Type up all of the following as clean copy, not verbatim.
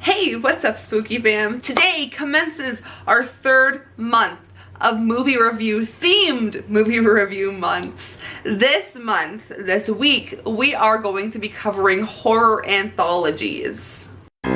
Hey, what's up, spooky fam? Today commences our third month of themed movie review months. This week, we are going to be covering horror anthologies. In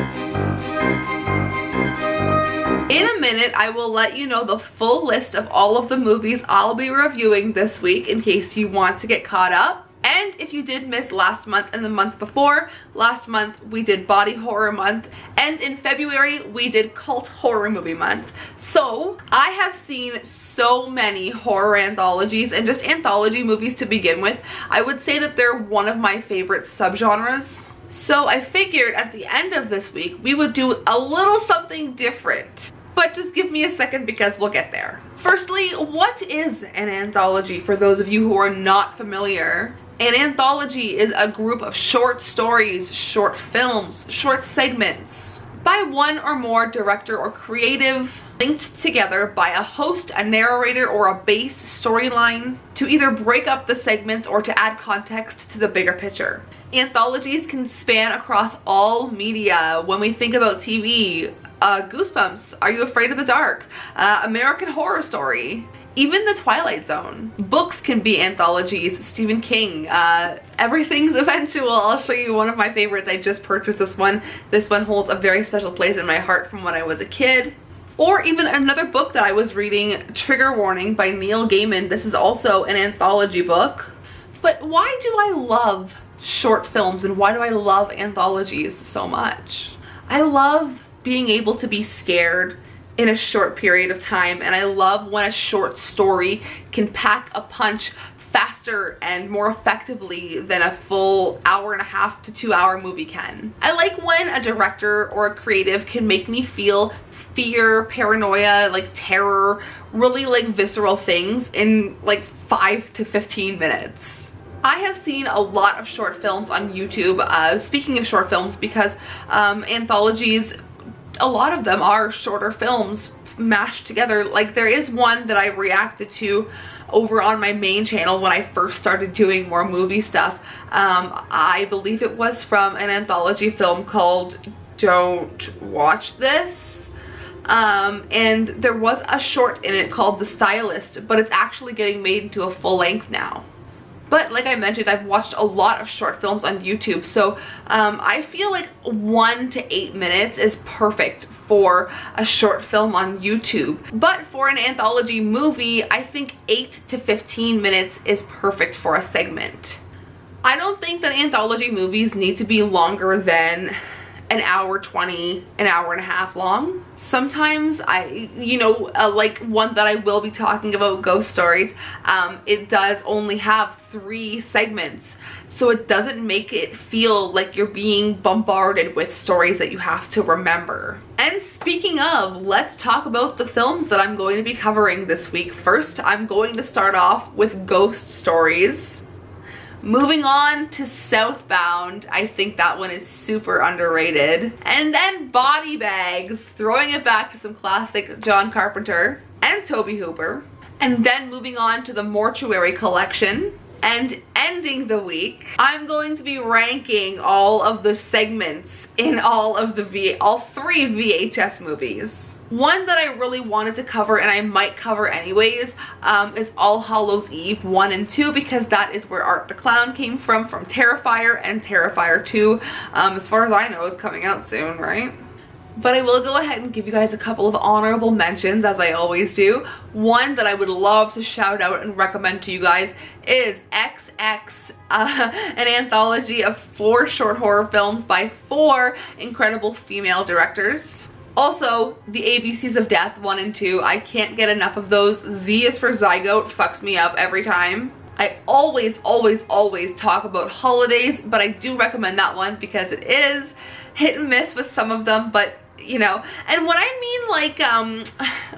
a minute, I will let you know the full list of all of the movies I'll be reviewing this week in case you want to get caught up. And if you did miss last month and the month before, last month we did body horror month, and in February we did cult horror movie month. So I have seen so many horror anthologies and just anthology movies to begin with. I would say that they're one of my favorite subgenres. So I figured at the end of this week we would do a little something different. But just give me a second because we'll get there. Firstly, what is an anthology for those of you who are not familiar? An anthology is a group of short stories, short films, short segments by one or more director or creative, linked together by a host, a narrator, or a base storyline to either break up the segments or to add context to the bigger picture. Anthologies can span across all media. When we think about TV, Goosebumps, Are You Afraid of the Dark, American Horror Story, even The Twilight Zone. Books can be anthologies, Stephen King, Everything's Eventual. I'll show you one of my favorites. I just purchased this one. This one holds a very special place in my heart from when I was a kid. Or even another book that I was reading, Trigger Warning by Neil Gaiman. This is also an anthology book. But why do I love short films and why do I love anthologies so much? I love being able to be scared in a short period of time, and I love when a short story can pack a punch faster and more effectively than a full hour and a half to 2 hour movie can. I like when a director or a creative can make me feel fear, paranoia, like terror, really like visceral things in like 5 to 15 minutes. I have seen a lot of short films on YouTube, speaking of short films, because anthologies, a lot of them are shorter films mashed together. Like there is one that I reacted to over on my main channel when I first started doing more movie stuff. I believe it was from an anthology film called Don't Watch This. And there was a short in it called The Stylist, but it's actually getting made into a full length now. But like I mentioned, I've watched a lot of short films on YouTube, so I feel like 1 to 8 minutes is perfect for a short film on YouTube. But for an anthology movie, I think 8 to 15 minutes is perfect for a segment. I don't think that anthology movies need to be longer than an hour 20, an hour and a half long. Sometimes like one that I will be talking about, Ghost Stories, it does only have 3 segments, so it doesn't make it feel like you're being bombarded with stories that you have to remember. And speaking of, let's talk about the films that I'm going to be covering this week. First, I'm going to start off with Ghost Stories. Moving on to Southbound, I think that one is super underrated. And then Body Bags, throwing it back to some classic John Carpenter and Tobe Hooper. And then moving on to the Mortuary Collection. And ending the week, I'm going to be ranking all of the segments in all 3 VHS movies. One that I really wanted to cover, and I might cover anyways, is All Hallows Eve 1 and 2, because that is where Art the Clown came from Terrifier, and Terrifier 2, as far as I know, is coming out soon, right? But I will go ahead and give you guys a couple of honorable mentions, as I always do. One that I would love to shout out and recommend to you guys is XX, an anthology of 4 short horror films by 4 incredible female directors. Also, the ABCs of Death 1 and 2, I can't get enough of those. Z is for Zygote, fucks me up every time. I always talk about Holidays, but I do recommend that one because it is hit and miss with some of them, but you know. And when I mean like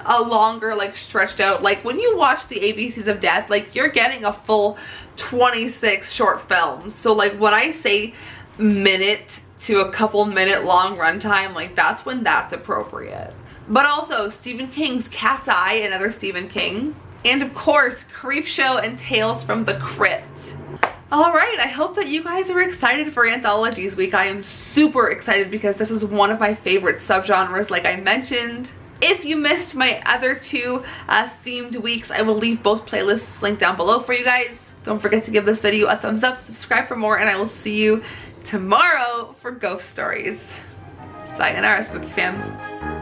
a longer, like stretched out, like when you watch the ABCs of Death, like you're getting a full 26 short films. So like when I say minute to a couple minute long runtime, like that's when that's appropriate. But also Stephen King's Cat's Eye, another Stephen King. And of course, Creepshow and Tales from the Crypt. Alright, I hope that you guys are excited for Anthologies week. I am super excited because this is one of my favorite subgenres, like I mentioned. If you missed my other two themed weeks, I will leave both playlists linked down below for you guys. Don't forget to give this video a thumbs up, subscribe for more, and I will see you tomorrow for ghost stories. Sayonara, spooky fam.